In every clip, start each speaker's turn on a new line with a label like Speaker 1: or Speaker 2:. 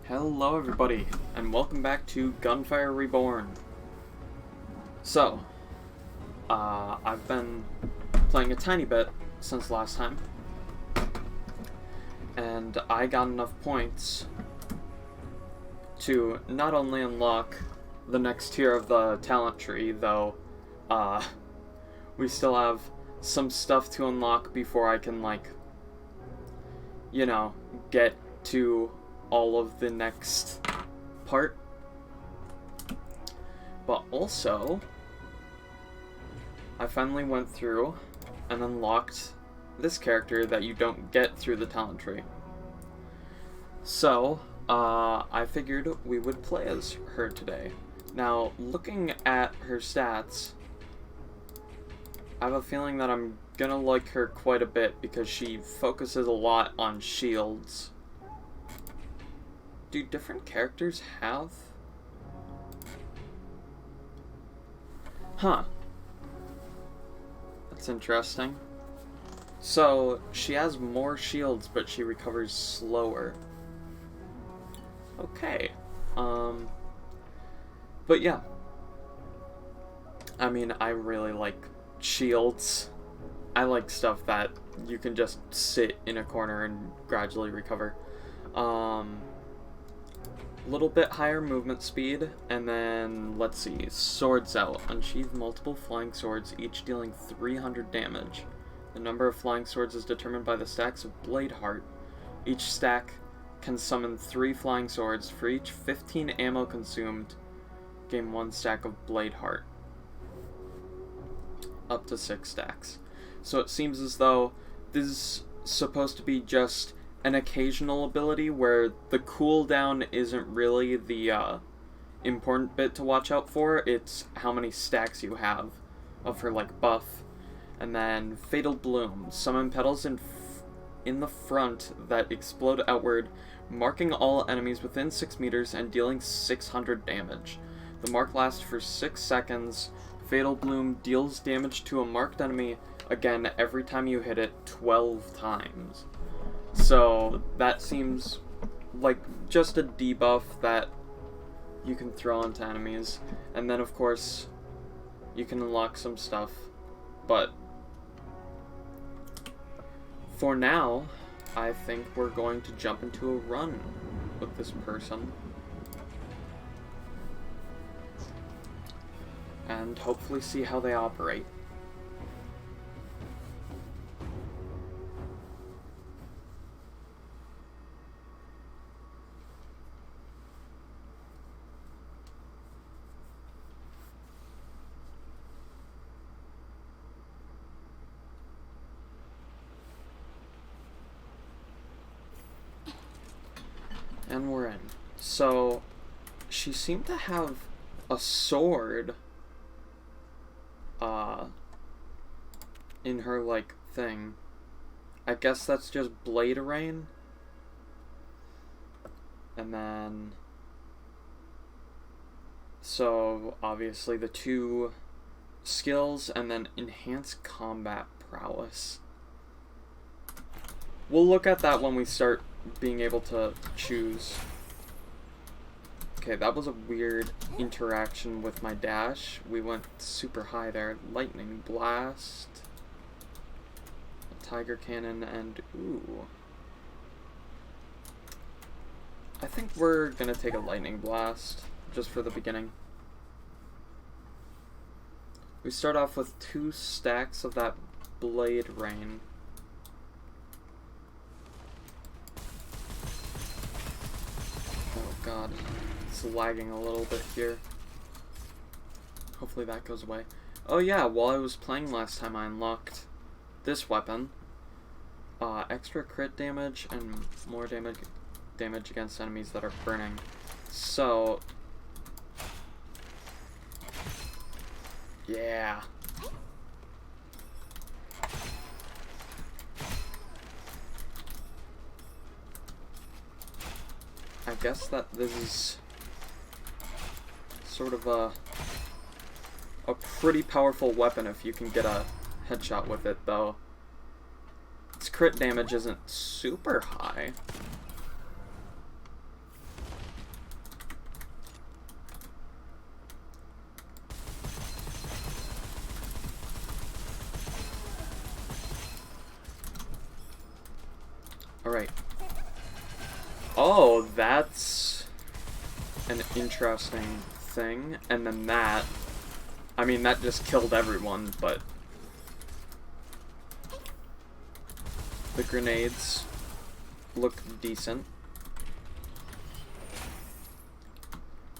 Speaker 1: Hello everybody, and welcome back to Gunfire Reborn. So, I've been playing a tiny bit since last time, and I got enough points to not only unlock the next tier of the talent tree, though, we still have some stuff to unlock before I can, get to all of the next part. But also, I finally went through and unlocked this character that you don't get through the talent tree. So, I figured we would play as her today. Now, looking at her stats, I have a feeling that I'm gonna like her quite a bit because she focuses a lot on shields. Do different characters have? Huh. That's interesting. So, she has more shields, but she recovers slower. Okay. But yeah. I mean, I really like shields. I like stuff that you can just sit in a corner and gradually recover. Little bit higher movement speed, and then, let's see, swords out. Unsheath multiple flying swords, each dealing 300 damage. The number of flying swords is determined by the stacks of blade heart. Each stack can summon 3 flying swords. For each 15 ammo consumed, gain 1 stack of blade heart. Up to 6 stacks. So it seems as though this is supposed to be just an occasional ability where the cooldown isn't really the important bit to watch out for. It's how many stacks you have of her buff. And then Fatal Bloom. Summon petals in the front that explode outward, marking all enemies within 6 meters and dealing 600 damage. The mark lasts for 6 seconds. Fatal Bloom deals damage to a marked enemy again every time you hit it 12 times. So that seems like just a debuff that you can throw onto enemies. And then of course you can unlock some stuff. But for now, I think we're going to jump into a run with this person. And hopefully see how they operate. And we're in. So, she seemed to have a sword in her thing. I guess that's just Blade Rain. And then so obviously the 2 skills, and then enhanced combat prowess. We'll look at that when we start being able to choose. Okay, that was a weird interaction with my dash. We went super high there. Lightning Blast, a Tiger Cannon, and ooh. I think we're gonna take a Lightning Blast, just for the beginning. We start off with 2 stacks of that Blade Rain. Oh god, it's lagging a little bit here. Hopefully that goes away. Oh yeah, while I was playing last time I unlocked this weapon. Extra crit damage and more damage against enemies that are burning. So, yeah. I guess that this is sort of a pretty powerful weapon if you can get a headshot with it, though. Its crit damage isn't super high. Alright. Oh, that's an interesting thing. And then that, I mean, that just killed everyone, but the grenades look decent.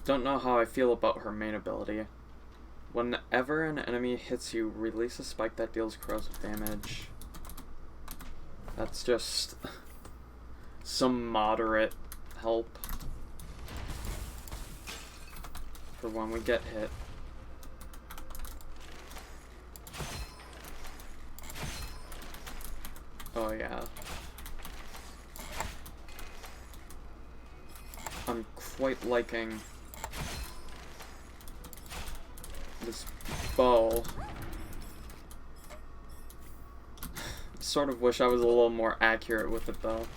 Speaker 1: Don't know how I feel about her main ability. Whenever an enemy hits you, release a spike that deals corrosive damage. That's just some moderate help for when we get hit. Oh yeah. I'm quite liking this bow. Sort of wish I was a little more accurate with it though.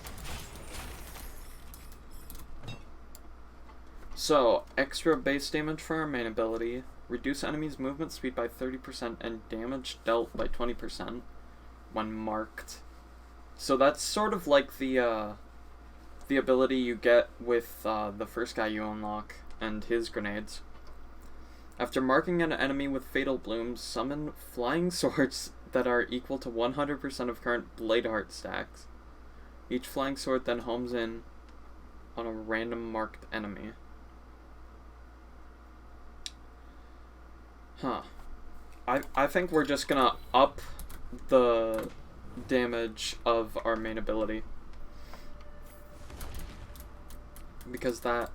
Speaker 1: So, extra base damage for our main ability. Reduce enemies' movement speed by 30% and damage dealt by 20% when marked. So that's sort of like the ability you get with the first guy you unlock and his grenades. After marking an enemy with Fatal Blooms, summon flying swords that are equal to 100% of current blade heart stacks. Each flying sword then homes in on a random marked enemy. Huh. I think we're just gonna up the damage of our main ability. Because that...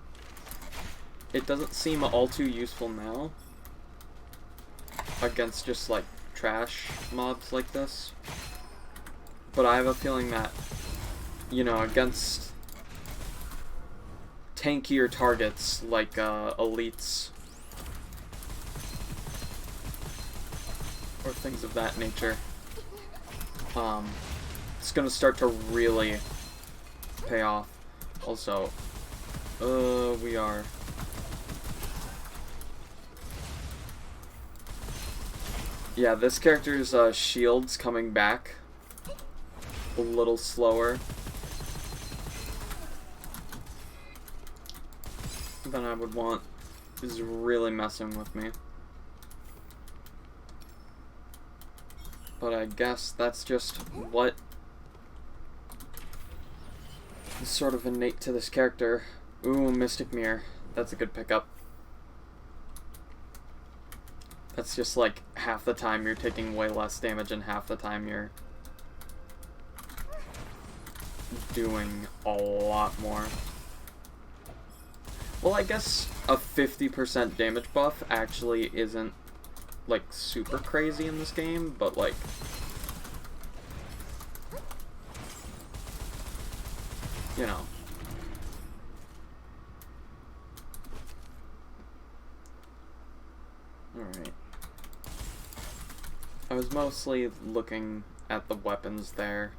Speaker 1: it doesn't seem all too useful now. Against just, like, trash mobs like this. But I have a feeling that, you know, against tankier targets like elites or things of that nature, it's gonna start to really pay off. Also, we are... yeah, this character's shield's coming back a little slower than I would want. Is really messing with me. But I guess that's just what is sort of innate to this character. Ooh, Mystic Mirror. That's a good pickup. That's just like half the time you're taking way less damage and half the time you're doing a lot more. Well, I guess a 50% damage buff actually isn't like super crazy in this game, but like you know. Alright. I was mostly looking at the weapons there.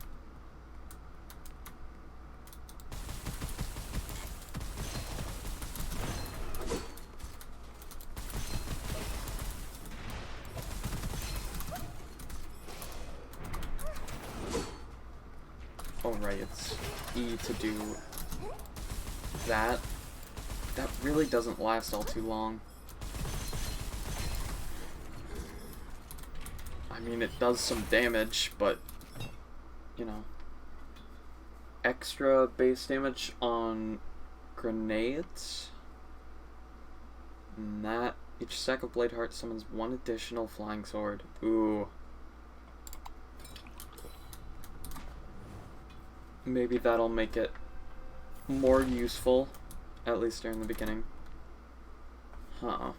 Speaker 1: Oh right, it's E to do that. That really doesn't last all too long. I mean, it does some damage, but, you know. Extra base damage on grenades. And that, each stack of Blade Heart summons one additional flying sword. Ooh. Maybe that'll make it more useful, at least during the beginning. Huh.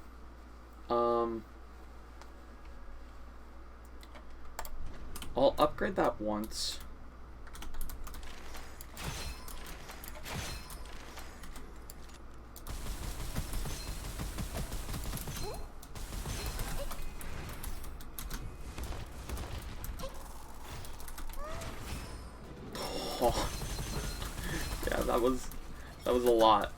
Speaker 1: I'll upgrade that once. Oh. Yeah, that was a lot.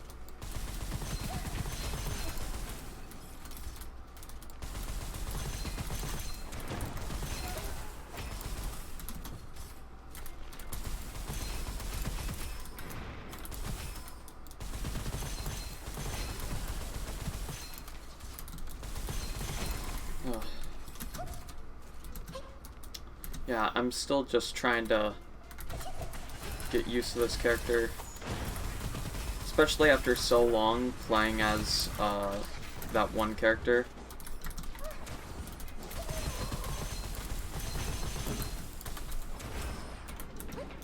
Speaker 1: Yeah, I'm still just trying to get used to this character. Especially after so long playing as that one character.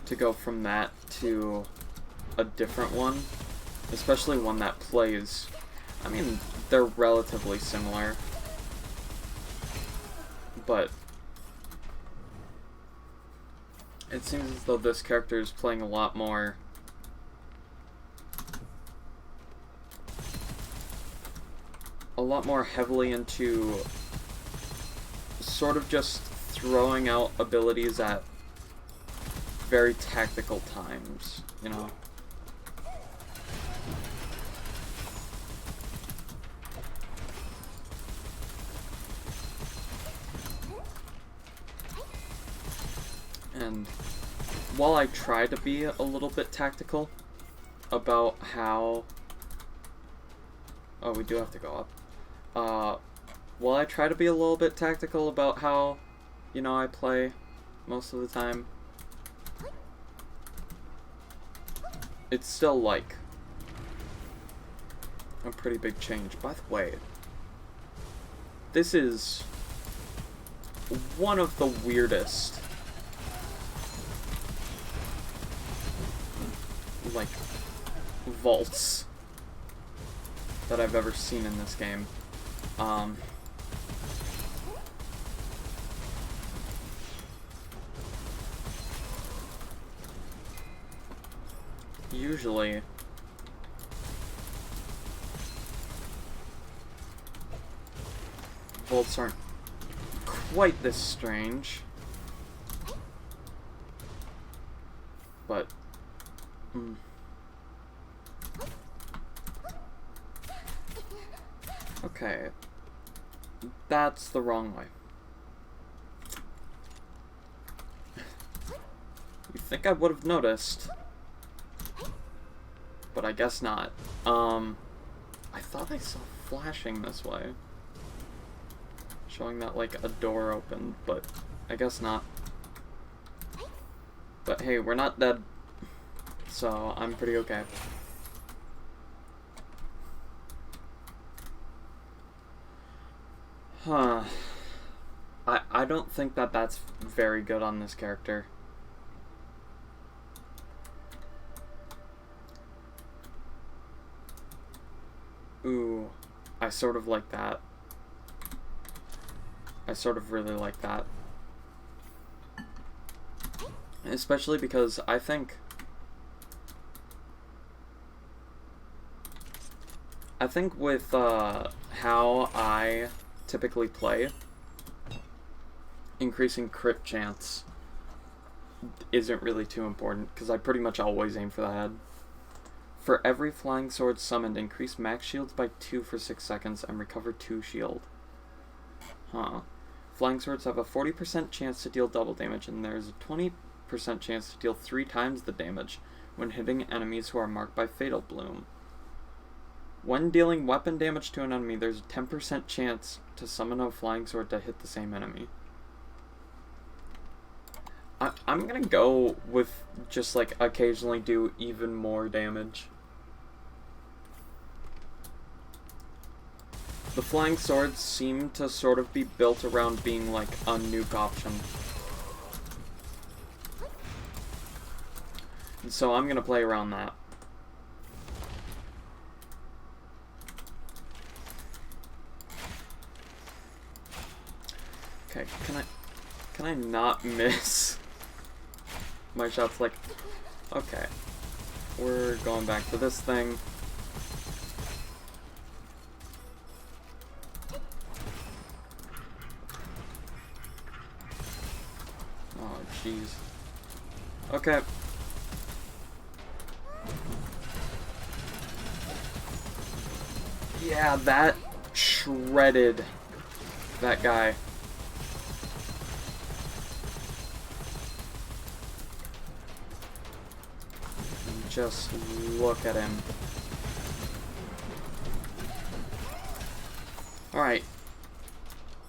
Speaker 1: To go from that to a different one, especially one that plays, I mean, they're relatively similar, but it seems as though this character is playing a lot more heavily into sort of just throwing out abilities at very tactical times, you know? And while I try to be a little bit tactical about how... Oh, we do have to go up. While I try to be a little bit tactical about how, you know, I play most of the time, it's still, like, a pretty big change. By the way, this is one of the weirdest, like, vaults that I've ever seen in this game. Usually, vaults aren't quite this strange, but okay, that's the wrong way. You'd think I would have noticed, but I guess not. I thought I saw flashing this way, showing that, like, a door opened, but I guess not. But hey, we're not dead, so I'm pretty okay. Huh. I don't think that that's very good on this character. Ooh, I sort of like that. I sort of really like that. Especially because I think with how I typically play, increasing crit chance isn't really too important, because I pretty much always aim for the head. For every flying sword summoned, increase max shields by 2 for 6 seconds and recover 2 shield. Huh. Flying swords have a 40% chance to deal double damage, and there's a 20% chance to deal 3 times the damage when hitting enemies who are marked by Fatal Bloom. When dealing weapon damage to an enemy, there's a 10% chance to summon a flying sword to hit the same enemy. I'm gonna go with just, like, occasionally do even more damage. The flying swords seem to sort of be built around being, like, a nuke option. And so I'm gonna play around that. Okay, can I not miss my shots? Like, okay, we're going back to this thing. Oh, jeez. Okay. Yeah, that shredded that guy. Just look at him. Alright.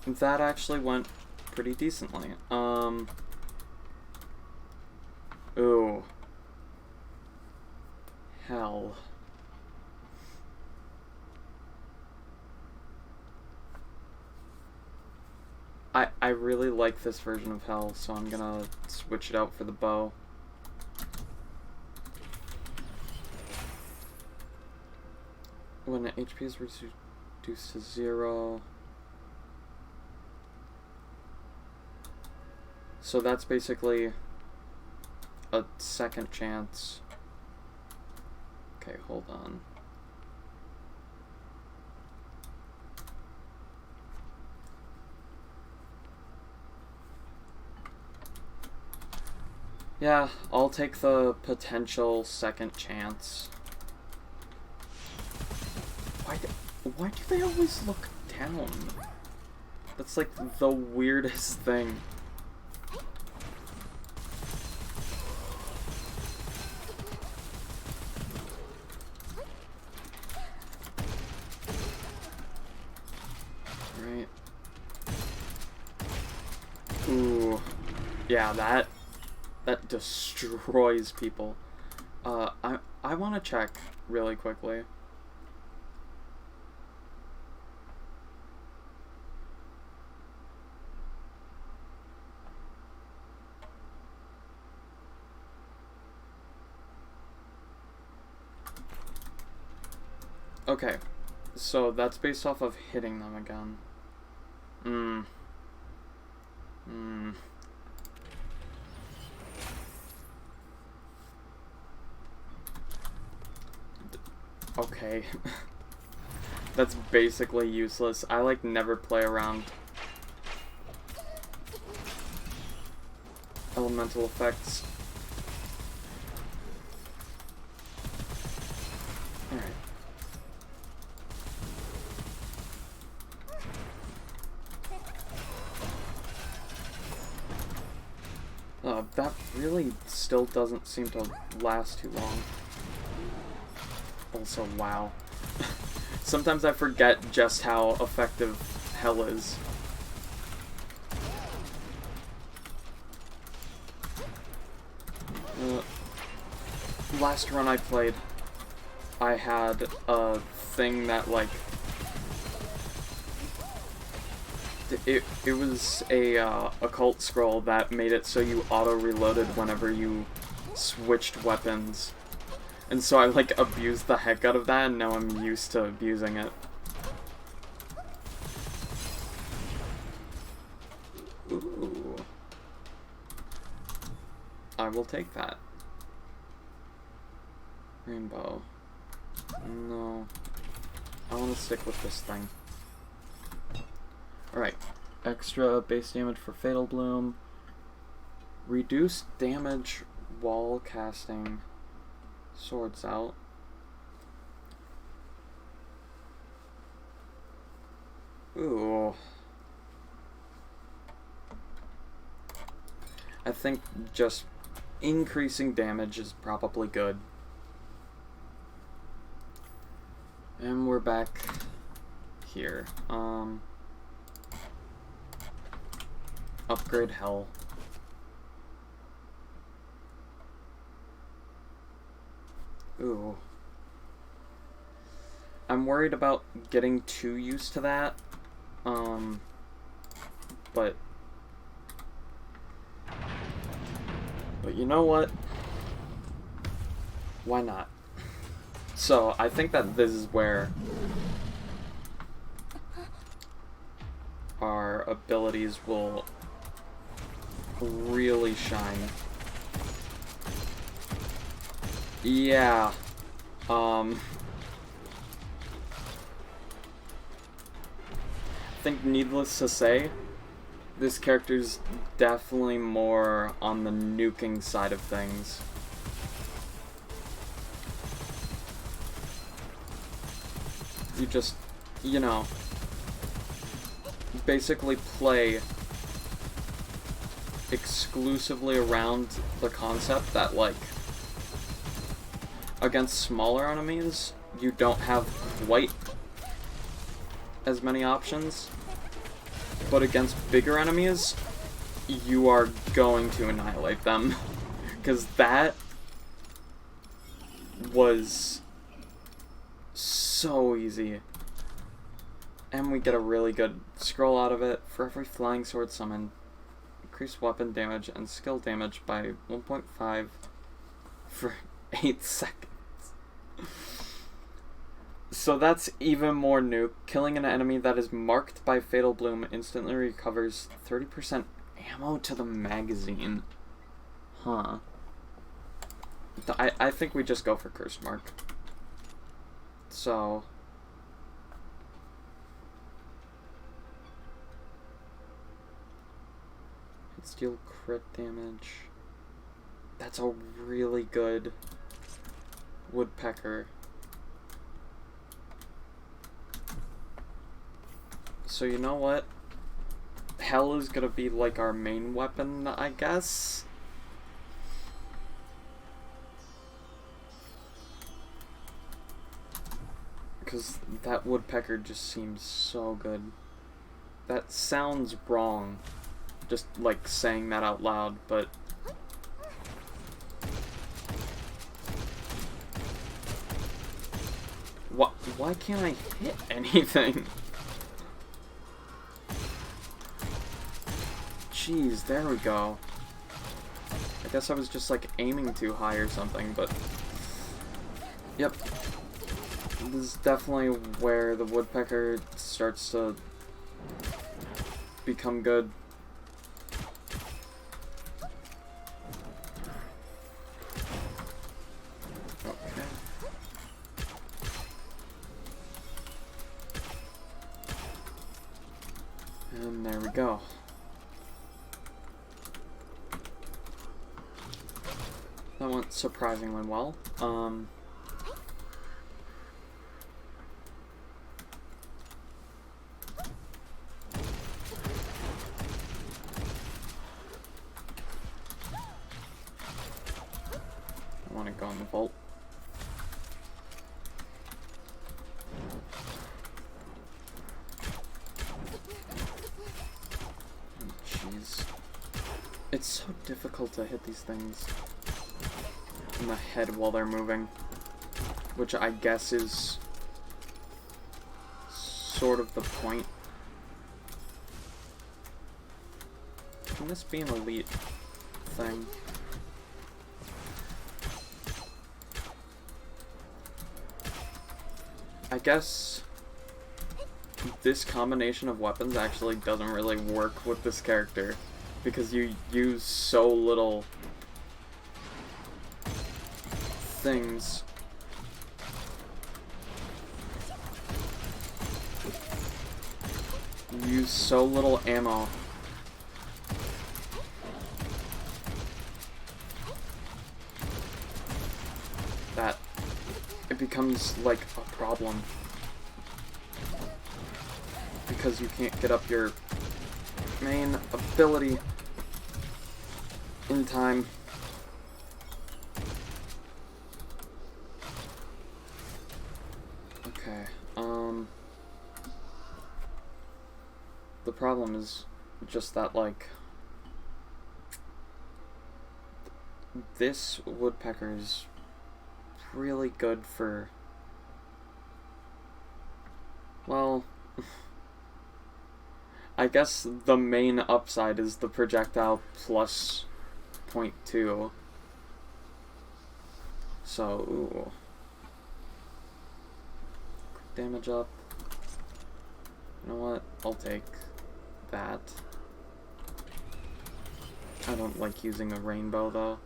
Speaker 1: That actually went pretty decently. Ooh. Hell. I really like this version of Hell, so I'm gonna switch it out for the bow. When the HP is reduced to 0. So that's basically a second chance. Okay, hold on. Yeah, I'll take the potential second chance. Why do they always look down? That's like the weirdest thing. Right. Ooh. Yeah, that destroys people. I want to check really quickly. Okay, so that's based off of hitting them again. Okay. That's basically useless. I like never play around elemental effects. Alright. That really still doesn't seem to last too long. Also, wow. Sometimes I forget just how effective Hell is. Last run I played, I had a thing that, like, it was a occult scroll that made it so you auto-reloaded whenever you switched weapons. And so I, like, abused the heck out of that, and now I'm used to abusing it. Ooh. I will take that. Rainbow. No. I want to stick with this thing. Alright. Extra base damage for Fatal Bloom. Reduced damage while casting Swords out. Ooh. I think just increasing damage is probably good. And we're back here. Upgrade Hell. Ooh. I'm worried about getting too used to that. But you know what? Why not? So, I think that this is where our abilities will really shine. Yeah. I think needless to say, this character's definitely more on the nuking side of things. You just, you know, basically play exclusively around the concept that, like, against smaller enemies, you don't have quite as many options, but against bigger enemies, you are going to annihilate them. Because that was so easy. And we get a really good scroll out of it. For every flying sword summon, increase weapon damage and skill damage by 1.5 for 8 seconds. So that's even more nuke. Killing an enemy that is marked by Fatal Bloom instantly recovers 30% ammo to the magazine. Huh. I think we just go for Cursed Mark. So... hit steal crit damage. That's a really good woodpecker. So you know what? Hell is gonna be like our main weapon, I guess? Because that woodpecker just seems so good. That sounds wrong, just like saying that out loud, but... why can't I hit anything? Jeez, there we go. I guess I was just like aiming too high or something, but... Yep. This is definitely where the woodpecker starts to become good. Okay. And there we go. That went surprisingly well. I want to go in the vault. Jeez. It's so difficult to hit these things in the head while they're moving, which I guess is sort of the point. Can this be an elite thing? I guess this combination of weapons actually doesn't really work with this character because you use so little things. You use so little ammo. That it becomes like a problem. Because you can't get up your main ability in time. Okay, the problem is just that, like, this woodpecker is really good for, well, I guess the main upside is the projectile plus 0.2. So, ooh. Damage up. You know what? I'll take that. I don't like using a rainbow though.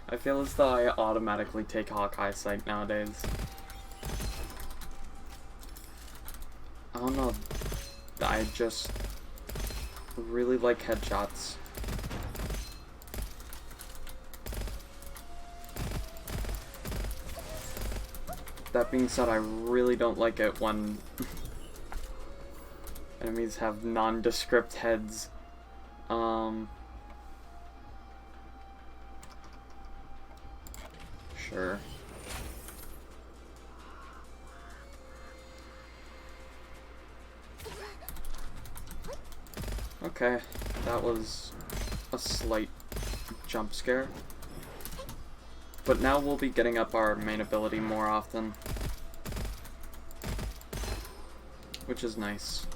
Speaker 1: I feel as though I automatically take Hawkeye Sight nowadays. I don't know. I just really like headshots. That being said, I really don't like it when enemies have nondescript heads. Sure. Okay, that was a slight jump scare. But now we'll be getting up our main ability more often, which is nice.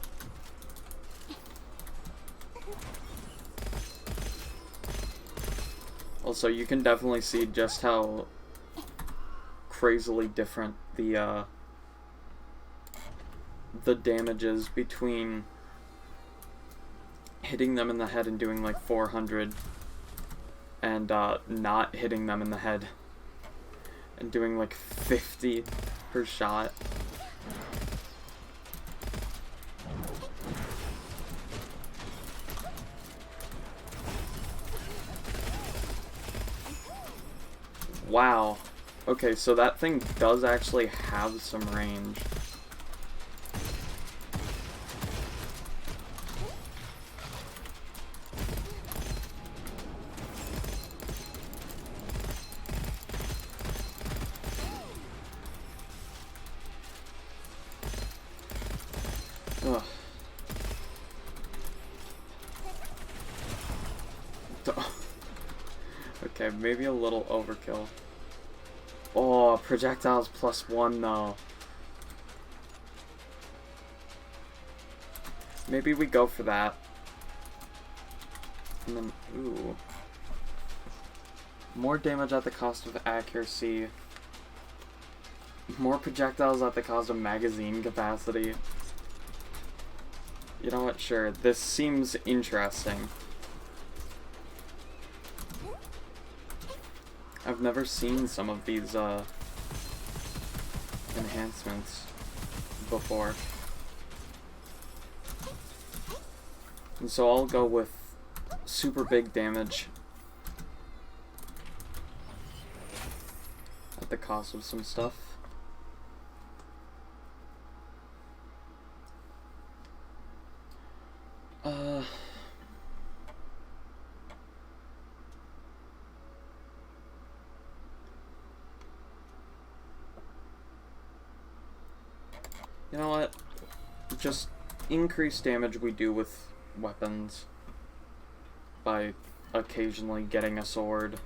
Speaker 1: Also, you can definitely see just how crazily different the damage is between hitting them in the head and doing like 400 and not hitting them in the head and doing like 50 per shot. Wow. Okay, so that thing does actually have some range. Ugh. Okay, maybe a little overkill. Oh, projectiles +1 though. Maybe we go for that. And then, ooh. More damage at the cost of accuracy. More projectiles at the cost of magazine capacity. You know what, sure, this seems interesting. I've never seen some of these enhancements before. And so I'll go with super big damage at the cost of some stuff. You know what? Just increase damage we do with weapons by occasionally getting a sword.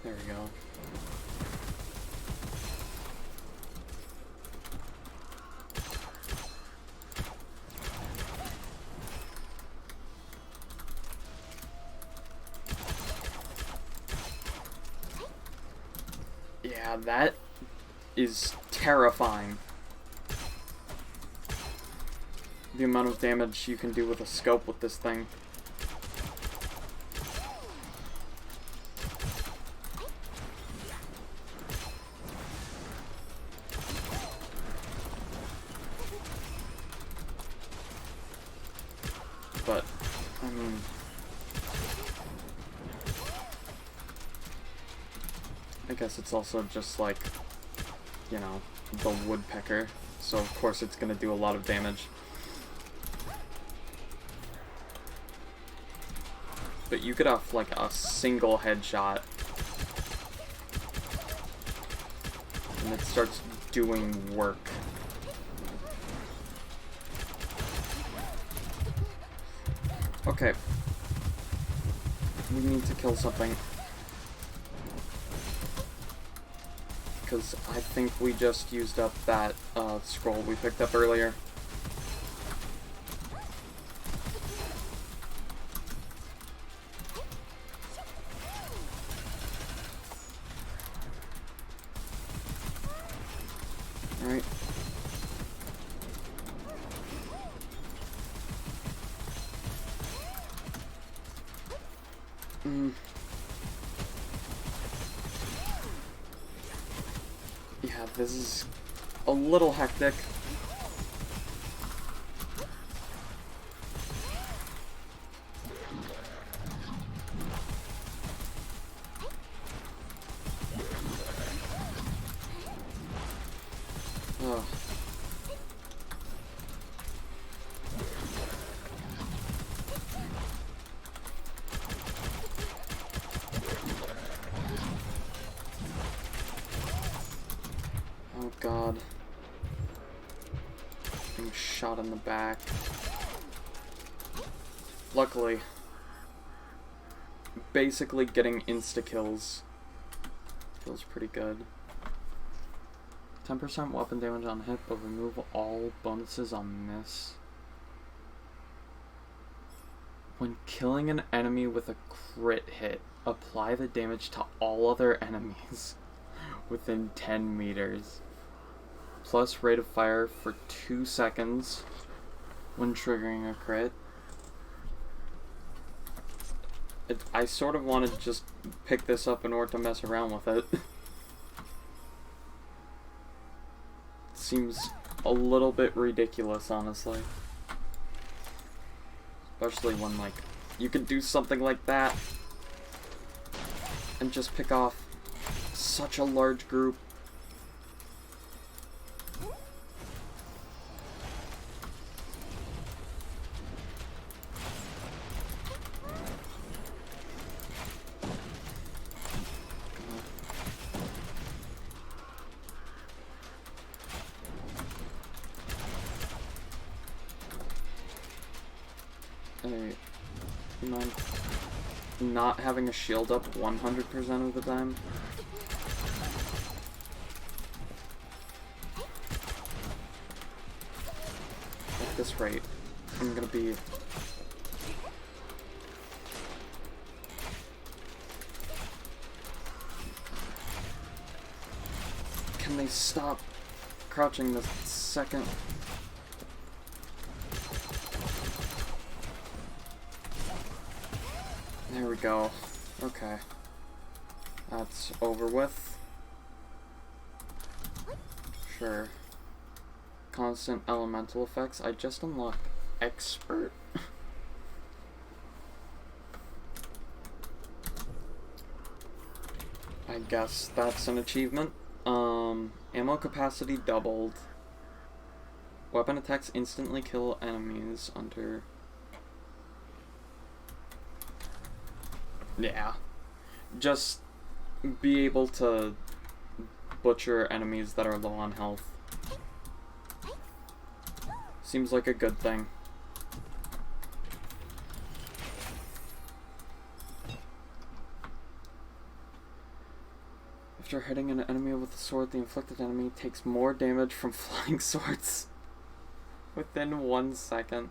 Speaker 1: There we go. Yeah, that is terrifying. The amount of damage you can do with a scope with this thing. But, I mean... I guess it's also just like, you know, the woodpecker, so of course it's gonna do a lot of damage. But you get off like a single headshot, and it starts doing work. Okay. We need to kill something. Because I think we just used up that scroll we picked up earlier. Alright. Yeah, this is a little hectic. Ugh. shot in the back. Luckily, basically getting insta-kills feels pretty good. 10% weapon damage on hit, but remove all bonuses on miss. When killing an enemy with a crit hit, apply the damage to all other enemies within 10 meters. Plus rate of fire for 2 seconds when triggering a crit. I sort of want to just pick this up in order to mess around with it. Seems a little bit ridiculous, honestly. Especially when, like, you can do something like that and just pick off such a large group. Hey, you mind not having a shield up 100% of the time? At this rate, I'm gonna be... Can they stop crouching the second? There we go. Okay. That's over with. Sure. Constant elemental effects. I just unlocked expert. I guess that's an achievement. Ammo capacity doubled. Weapon attacks instantly kill enemies under... Yeah. Just be able to butcher enemies that are low on health. Seems like a good thing. After hitting an enemy with a sword, the inflicted enemy takes more damage from flying swords within 1 second.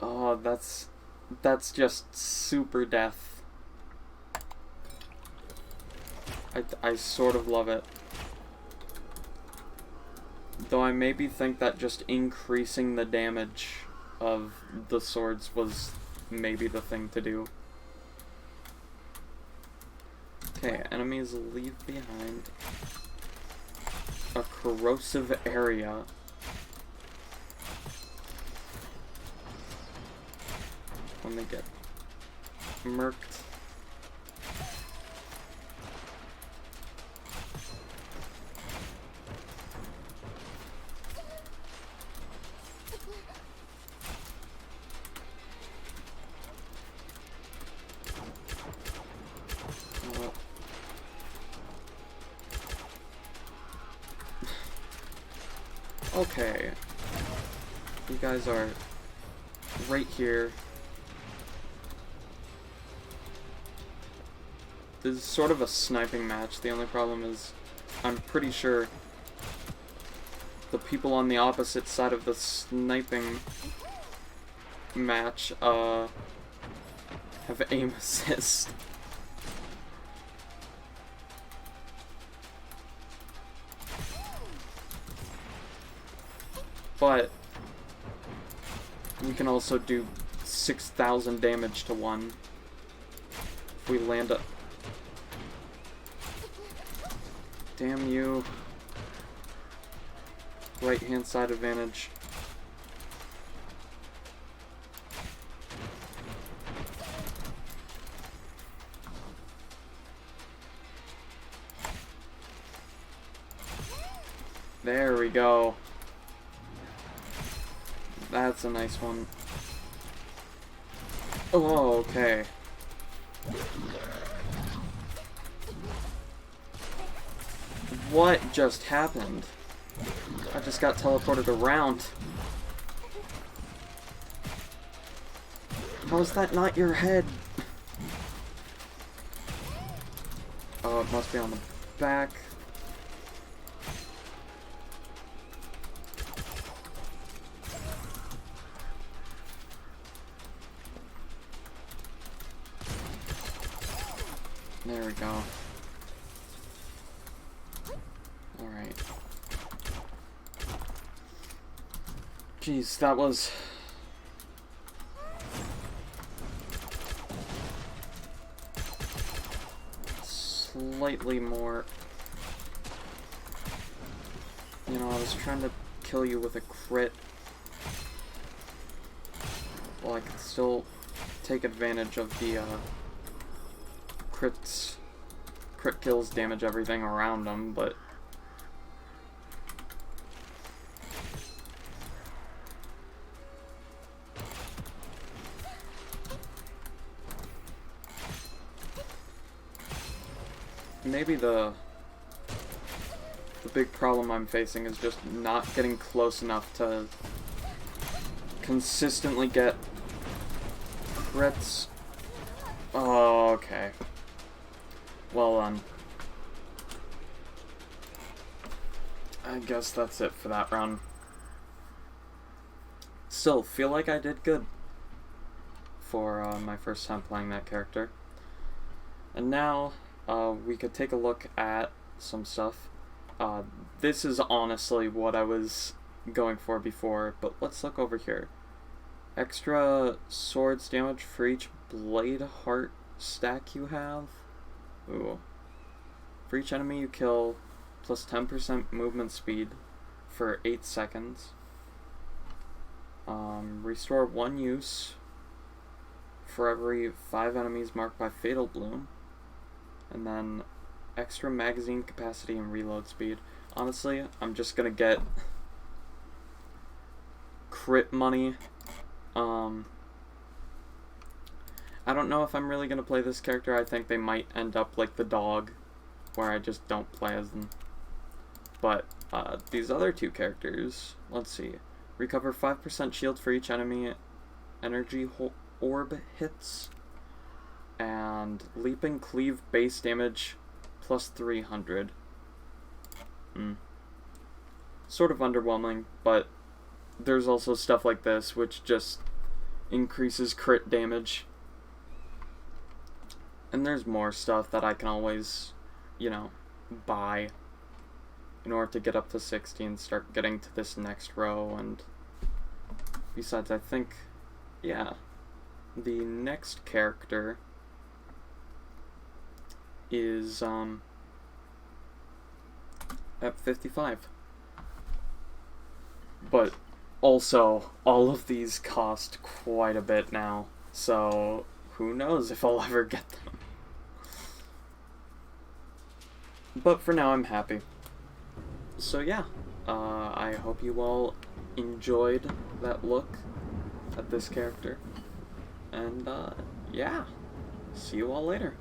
Speaker 1: Oh, that's just super death. I sort of love it. Though I maybe think that just increasing the damage of the swords was maybe the thing to do. Okay, enemies leave behind a corrosive area. When they get murked. Okay. You guys are right here. This is sort of a sniping match. The only problem is I'm pretty sure the people on the opposite side of the sniping match have aim assist. But we can also do 6,000 damage to one if we land a... Damn you. Right hand side advantage. There we go. That's a nice one. Oh, okay. What just happened? I just got teleported around. How is that not your head? Oh, it must be on the back. There we go. Alright. Jeez, that was... slightly more... You know, I was trying to kill you with a crit. Well, I could still take advantage of the, crits. Crit kills damage everything around them, but... maybe the big problem I'm facing is just not getting close enough to consistently get crits. Oh, okay. Well then. I guess that's it for that round. Still, feel like I did good for my first time playing that character. And now, we could take a look at some stuff. This is honestly what I was going for before, but let's look over here. Extra swords damage for each blade heart stack you have. Ooh. For each enemy you kill, plus 10% movement speed for 8 seconds. Restore 1 use for every 5 enemies marked by Fatal Bloom. And then extra magazine capacity and reload speed. Honestly, I'm just gonna get crit money. I don't know if I'm really gonna play this character. I think they might end up like the dog, where I just don't play as them. But these other two characters, let's see. Recover 5% shield for each enemy energy orb hits. And Leaping Cleave base damage plus 300. Sort of underwhelming, but there's also stuff like this which just increases crit damage. And there's more stuff that I can always, you know, buy in order to get up to 60 and start getting to this next row. And besides, I think, yeah, the next character is at 55. But also, all of these cost quite a bit now, so who knows if I'll ever get them. But for now, I'm happy. So yeah, I hope you all enjoyed that look at this character. And yeah, see you all later.